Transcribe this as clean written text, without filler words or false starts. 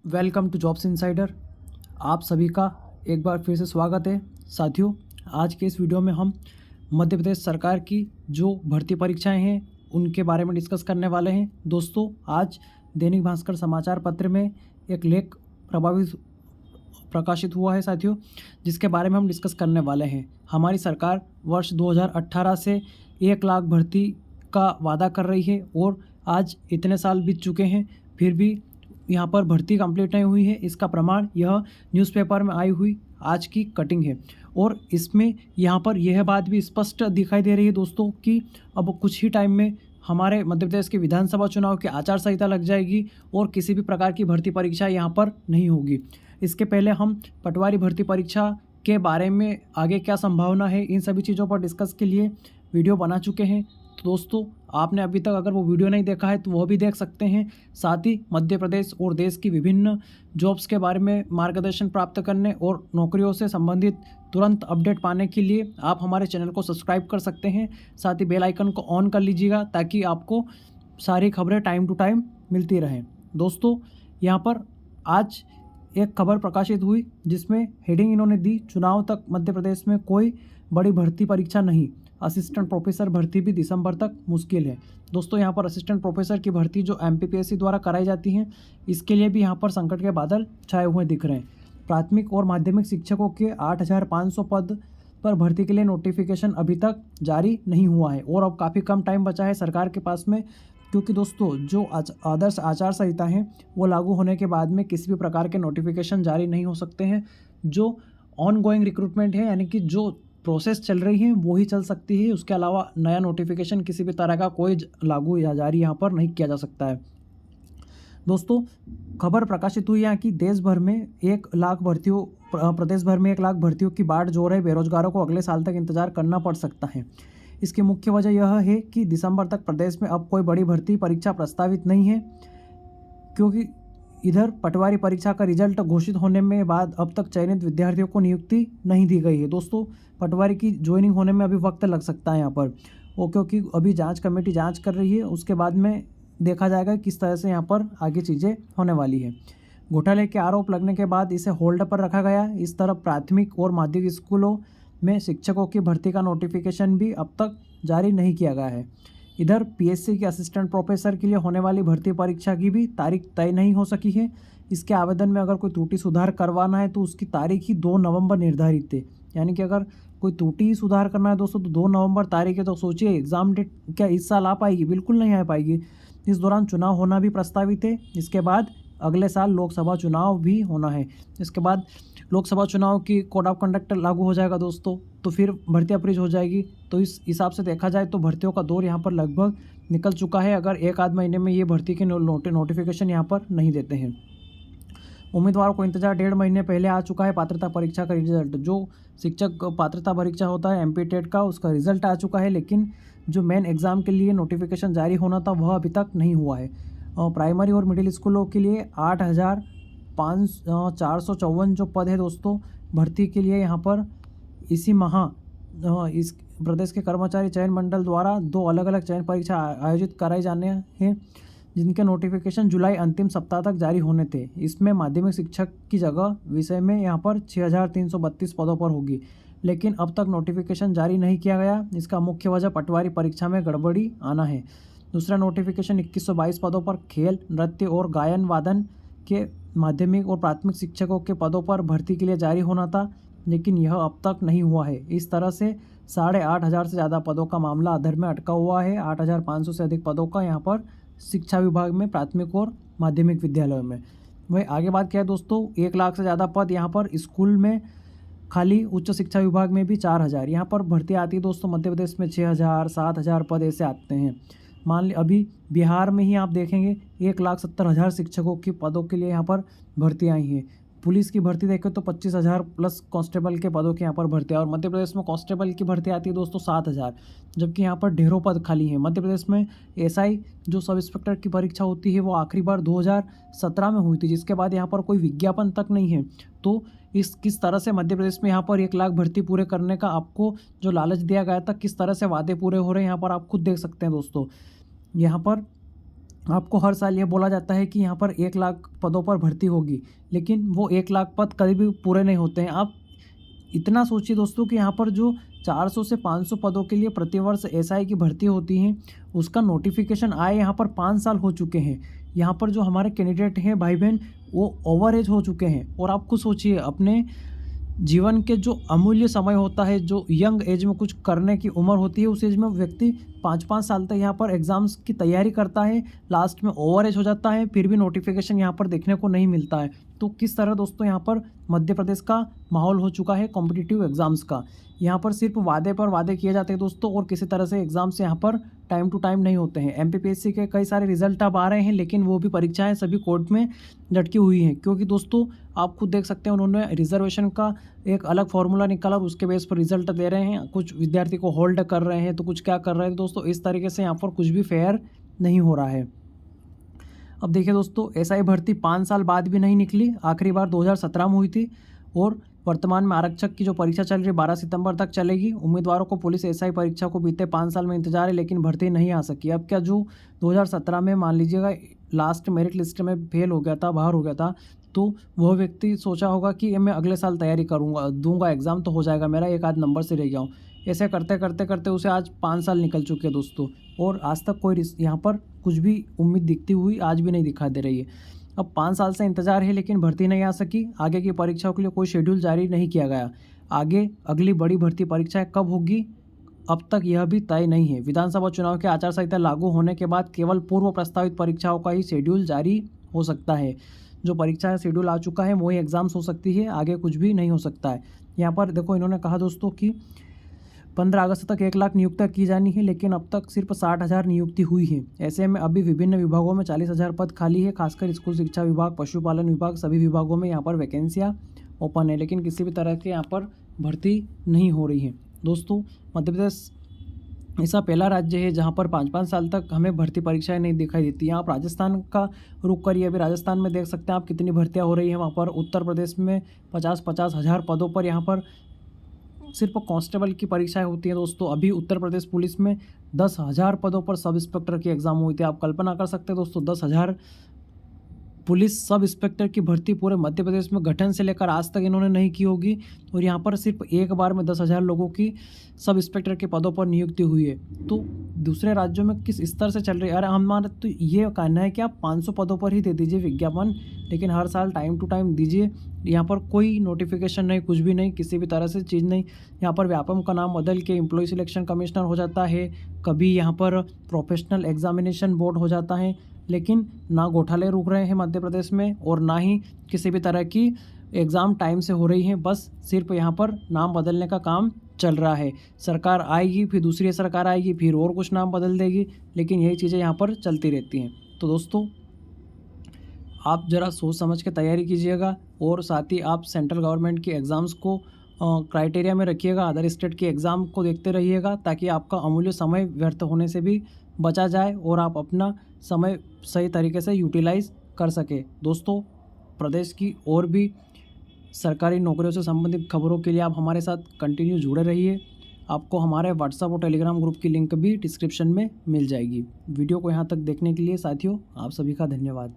Welcome to jobs insider. आप सभी का एक बार फिर से स्वागत है। साथियों, आज के इस वीडियो में हम मध्य प्रदेश सरकार की जो भर्ती परीक्षाएं हैं उनके बारे में डिस्कस करने वाले हैं। दोस्तों, आज दैनिक भास्कर समाचार पत्र में एक लेख प्रकाशित हुआ है साथियों, जिसके बारे में हम डिस्कस करने वाले हैं। हमारी सरकार वर्ष 2018 से 1 लाख भर्ती का वादा कर रही है और आज इतने साल बीत चुके हैं, फिर भी यहाँ पर भर्ती कंप्लीट नहीं हुई है। इसका प्रमाण यह न्यूज़पेपर में आई हुई आज की कटिंग है और इसमें यहाँ पर यह बात भी स्पष्ट दिखाई दे रही है दोस्तों कि अब कुछ ही टाइम में हमारे मध्य प्रदेश के विधानसभा चुनाव की आचार संहिता लग जाएगी और किसी भी प्रकार की भर्ती परीक्षा यहाँ पर नहीं होगी। इसके पहले हम पटवारी भर्ती परीक्षा के बारे में आगे क्या संभावना है, इन सभी चीज़ों पर डिस्कस के लिए वीडियो बना चुके हैं। तो दोस्तों, आपने अभी तक अगर वो वीडियो नहीं देखा है तो वह भी देख सकते हैं। साथ ही मध्य प्रदेश और देश की विभिन्न जॉब्स के बारे में मार्गदर्शन प्राप्त करने और नौकरियों से संबंधित तुरंत अपडेट पाने के लिए आप हमारे चैनल को सब्सक्राइब कर सकते हैं। साथ ही बेल आइकन को ऑन कर लीजिएगा ताकि आपको सारी खबरें टाइम टू टाइम मिलती रहें। दोस्तों, यहाँ पर आज एक खबर प्रकाशित हुई जिसमें हेडिंग इन्होंने दी, चुनाव तक मध्य प्रदेश में कोई बड़ी भर्ती परीक्षा नहीं, असिस्टेंट प्रोफेसर भर्ती भी दिसंबर तक मुश्किल है। दोस्तों, यहाँ पर असिस्टेंट प्रोफेसर की भर्ती जो MPPSC द्वारा कराई जाती हैं, इसके लिए भी यहाँ पर संकट के बादल छाए हुए दिख रहे हैं। प्राथमिक और माध्यमिक शिक्षकों के 8,500 पद पर भर्ती के लिए नोटिफिकेशन अभी तक जारी नहीं हुआ है और अब काफ़ी कम टाइम बचा है सरकार के पास में, क्योंकि दोस्तों जो आदर्श आचार संहिता हैं वो लागू होने के बाद में किसी भी प्रकार के नोटिफिकेशन जारी नहीं हो सकते हैं। जो ऑन गोइंग रिक्रूटमेंट है, यानी कि जो प्रोसेस चल रही है वो ही चल सकती है, उसके अलावा नया नोटिफिकेशन किसी भी तरह का कोई लागू या जारी यहाँ पर नहीं किया जा सकता है। दोस्तों, खबर प्रकाशित हुई यहाँ कि देश भर में 1 लाख भर्तियों प्रदेश भर में 1 लाख भर्तियों की बाढ़ जो रहे बेरोजगारों को अगले साल तक इंतजार करना पड़ सकता है। इसकी मुख्य वजह यह है कि दिसंबर तक प्रदेश में अब कोई बड़ी भर्ती परीक्षा प्रस्तावित नहीं है, क्योंकि इधर पटवारी परीक्षा का रिजल्ट घोषित होने में बाद अब तक चयनित विद्यार्थियों को नियुक्ति नहीं दी गई है। दोस्तों, पटवारी की ज्वाइनिंग होने में अभी वक्त लग सकता है यहाँ पर, वो क्योंकि अभी जांच कमेटी जांच कर रही है, उसके बाद में देखा जाएगा किस तरह से यहाँ पर आगे चीज़ें होने वाली है। घोटाले के आरोप लगने के बाद इसे होल्ड पर रखा गया। इस तरफ प्राथमिक और माध्यमिक स्कूलों में शिक्षकों की भर्ती का नोटिफिकेशन भी अब तक जारी नहीं किया गया है। इधर PSC के असिस्टेंट प्रोफेसर के लिए होने वाली भर्ती परीक्षा की भी तारीख तय नहीं हो सकी है। इसके आवेदन में अगर कोई त्रुटि सुधार करवाना है तो उसकी तारीख ही 2 नवंबर निर्धारित है, यानी कि अगर कोई त्रुटि ही सुधार करना है दोस्तों तो 2 नवंबर तारीख है। तो सोचिए एग्ज़ाम डेट क्या इस साल आ पाएगी? बिल्कुल नहीं आ पाएगी। इस दौरान चुनाव होना भी प्रस्तावित है। इसके बाद अगले साल लोकसभा चुनाव भी होना है। इसके बाद लोकसभा चुनाव की कोड ऑफ कंडक्ट लागू हो जाएगा दोस्तों, तो फिर भर्तियाँ फ्रीज हो जाएगी। तो इस हिसाब से देखा जाए तो भर्तियों का दौर यहाँ पर लगभग निकल चुका है, अगर 1 आध महीने में ये भर्ती के नोटिफिकेशन यहाँ पर नहीं देते हैं। उम्मीदवारों को इंतजार 1.5 महीने पहले आ चुका है। पात्रता परीक्षा का रिजल्ट, जो शिक्षक पात्रता परीक्षा होता है MP टेट का, उसका रिजल्ट आ चुका है, लेकिन जो मेन एग्ज़ाम के लिए नोटिफिकेशन जारी होना था वह अभी तक नहीं हुआ है। प्राइमरी और मिडिल स्कूलों के लिए 8,454 जो पद है दोस्तों भर्ती के लिए, यहाँ पर इसी माह इस प्रदेश के कर्मचारी चयन मंडल द्वारा 2 अलग अलग चयन परीक्षा आयोजित कराई जाने हैं, जिनके नोटिफिकेशन जुलाई अंतिम सप्ताह तक जारी होने थे। इसमें माध्यमिक शिक्षक की जगह विषय में यहाँ पर 6,332 पदों पर होगी, लेकिन अब तक नोटिफिकेशन जारी नहीं किया गया। इसका मुख्य वजह पटवारी परीक्षा में गड़बड़ी आना है। दूसरा नोटिफिकेशन 2122 पदों पर खेल, नृत्य और गायन वादन के माध्यमिक और प्राथमिक शिक्षकों के पदों पर भर्ती के लिए जारी होना था, लेकिन यह अब तक नहीं हुआ है। इस तरह से 8,500 से ज़्यादा पदों का मामला अधर में अटका हुआ है। 8,500 से अधिक पदों का यहाँ पर शिक्षा विभाग में प्राथमिक और माध्यमिक विद्यालयों में। वही आगे बात किया दोस्तों, 1 लाख से ज़्यादा पद यहाँ पर स्कूल में खाली, उच्च शिक्षा विभाग में भी 4,000 यहाँ पर भर्ती आती है दोस्तों। मध्य प्रदेश में 6,000 7,000 पद ऐसे आते हैं। मान ली अभी बिहार में ही आप देखेंगे 1,70,000 शिक्षकों के पदों के लिए यहाँ पर भर्ती आई हैं। पुलिस की भर्ती देखें तो 25,000 प्लस कांस्टेबल के पदों के यहाँ पर भर्ती है, और मध्य प्रदेश में कांस्टेबल की भर्ती आती है दोस्तों 7,000, जबकि यहाँ पर ढेरों पद खाली हैं। मध्य प्रदेश में SI जो सब इंस्पेक्टर की परीक्षा होती है वो आखिरी बार 2017 में हुई थी, जिसके बाद यहाँ पर कोई विज्ञापन तक नहीं है। तो इस किस तरह से मध्य प्रदेश में यहाँ पर 1 लाख भर्ती पूरे करने का आपको जो लालच दिया गया था, किस तरह से वादे पूरे हो रहे हैं यहाँ पर आप खुद देख सकते हैं दोस्तों। यहाँ पर आपको हर साल ये बोला जाता है कि यहाँ पर 1 लाख पदों पर भर्ती होगी, लेकिन वो 1 लाख पद कभी भी पूरे नहीं होते हैं। आप इतना सोचिए दोस्तों कि यहाँ पर जो 400 से 500 पदों के लिए प्रतिवर्ष एसआई की भर्ती होती है, उसका नोटिफिकेशन आए यहाँ पर 5 साल हो चुके हैं। यहाँ पर जो हमारे कैंडिडेट हैं भाई बहन, वो ओवर एज हो चुके हैं। और आप खुद सोचिए, अपने जीवन के जो अमूल्य समय होता है, जो यंग एज में कुछ करने की उम्र होती है, उस एज में व्यक्ति 5-5 साल तक यहाँ पर एग्ज़ाम्स की तैयारी करता है, लास्ट में ओवर एज हो जाता है, फिर भी नोटिफिकेशन यहाँ पर देखने को नहीं मिलता है। तो किस तरह दोस्तों यहाँ पर मध्य प्रदेश का माहौल हो चुका है कॉम्पिटिटिव एग्ज़ाम्स का। यहाँ पर सिर्फ वादे पर वादे किए जाते हैं दोस्तों, और किसी तरह से एग्ज़ाम्स यहाँ पर टाइम टू टाइम नहीं होते हैं। एमपीपीएससी के कई सारे रिजल्ट अब आ रहे हैं, लेकिन वो भी परीक्षाएं सभी कोर्ट में लटकी हुई हैं, क्योंकि दोस्तों आप खुद देख सकते हैं, उन्होंने रिजर्वेशन का एक अलग फार्मूला निकाला और उसके बेस पर रिजल्ट दे रहे हैं। कुछ विद्यार्थी को होल्ड कर रहे हैं, तो कुछ क्या कर रहे हैं दोस्तों। इस तरीके से यहाँ पर कुछ भी फेयर नहीं हो रहा है। अब देखिए दोस्तों, एसआई भर्ती 5 साल बाद भी नहीं निकली। आखिरी बार 2017 में हुई थी, और वर्तमान में आरक्षक की जो परीक्षा चल रही है 12 सितंबर तक चलेगी। उम्मीदवारों को पुलिस एसआई परीक्षा को बीते 5 साल में इंतजार है, लेकिन भर्ती नहीं आ सकी। अब क्या, जो 2017 में मान लीजिएगा लास्ट मेरिट लिस्ट में फेल हो गया था, बाहर हो गया था, तो वह व्यक्ति सोचा होगा कि मैं अगले साल तैयारी करूँगा, दूंगा एग्ज़ाम तो हो जाएगा मेरा, एक आध नंबर से रह गया हूँ। ऐसे करते करते करते उसे आज 5 साल निकल चुके हैं दोस्तों, और आज तक कोई यहाँ पर कुछ भी उम्मीद दिखती हुई आज भी नहीं दिखा दे रही है। अब 5 साल से इंतज़ार है, लेकिन भर्ती नहीं आ सकी। आगे की परीक्षाओं के लिए कोई शेड्यूल जारी नहीं किया गया। आगे अगली बड़ी भर्ती परीक्षाएं कब होगी, अब तक यह भी तय नहीं है। विधानसभा चुनाव की आचार संहिता लागू होने के बाद केवल पूर्व प्रस्तावित परीक्षाओं का ही शेड्यूल जारी हो सकता है। जो परीक्षा शेड्यूल आ चुका है वही एग्ज़ाम्स हो सकती है, आगे कुछ भी नहीं हो सकता है। यहाँ पर देखो, इन्होंने कहा दोस्तों कि 15 अगस्त तक 1 लाख नियुक्तियाँ की जानी है, लेकिन अब तक सिर्फ 60,000 नियुक्ति हुई है। ऐसे में अभी विभिन्न विभागों में 40,000 पद खाली है। खासकर स्कूल शिक्षा विभाग, पशुपालन विभाग, सभी विभागों में यहाँ पर वैकेंसियाँ ओपन है, लेकिन किसी भी तरह के यहाँ पर भर्ती नहीं हो रही है। दोस्तों, मध्य प्रदेश ऐसा पहला राज्य है जहाँ पर 5-5 साल तक हमें भर्ती परीक्षाएं नहीं दिखाई देती। आप राजस्थान का रुख करिए, अभी राजस्थान में देख सकते हैं आप कितनी भर्तियाँ हो रही हैं वहाँ पर। उत्तर प्रदेश में 50-50 हज़ार पदों पर यहाँ पर सिर्फ कांस्टेबल की परीक्षाएं होती हैं दोस्तों। अभी उत्तर प्रदेश पुलिस में 10,000 पदों पर सब इंस्पेक्टर की एग्ज़ाम हुई थी। आप कल्पना कर सकते हैं दोस्तों, 10,000 पुलिस सब इंस्पेक्टर की भर्ती पूरे मध्य प्रदेश में गठन से लेकर आज तक इन्होंने नहीं की होगी, और यहाँ पर सिर्फ एक बार में 10,000 लोगों की सब इंस्पेक्टर के पदों पर नियुक्ति हुई है। तो दूसरे राज्यों में किस स्तर से चल रही है। अरे हमारा तो ये कहना है कि आप 500 पदों पर ही दे दीजिए विज्ञापन, लेकिन हर साल टाइम टू टाइम दीजिए। यहाँ पर कोई नोटिफिकेशन नहीं, कुछ भी नहीं, किसी भी तरह से चीज़ नहीं। यहाँ पर व्यापम का नाम बदल के एम्प्लॉय सिलेक्शन कमिश्नर हो जाता है, कभी यहाँ पर प्रोफेशनल एग्जामिनेशन बोर्ड हो जाता है, लेकिन ना घोटाले रुक रहे हैं मध्य प्रदेश में, और ना ही किसी भी तरह की एग्ज़ाम टाइम से हो रही हैं। बस सिर्फ यहाँ पर नाम बदलने का काम चल रहा है। सरकार आएगी, फिर दूसरी सरकार आएगी, फिर और कुछ नाम बदल देगी, लेकिन यही चीज़ें यहाँ पर चलती रहती हैं। तो दोस्तों, आप ज़रा सोच समझ के तैयारी कीजिएगा, और साथ ही आप सेंट्रल गवर्नमेंट की एग्ज़ाम्स को क्राइटेरिया में रखिएगा, अदर स्टेट के एग्ज़ाम को देखते रहिएगा, ताकि आपका अमूल्य समय व्यर्थ होने से भी बचा जाए और आप अपना समय सही तरीके से यूटिलाइज़ कर सके। दोस्तों, प्रदेश की और भी सरकारी नौकरियों से संबंधित खबरों के लिए आप हमारे साथ कंटिन्यू जुड़े रहिए। आपको हमारे व्हाट्सएप और टेलीग्राम ग्रुप की लिंक भी डिस्क्रिप्शन में मिल जाएगी। वीडियो को यहाँ तक देखने के लिए साथियों, आप सभी का धन्यवाद।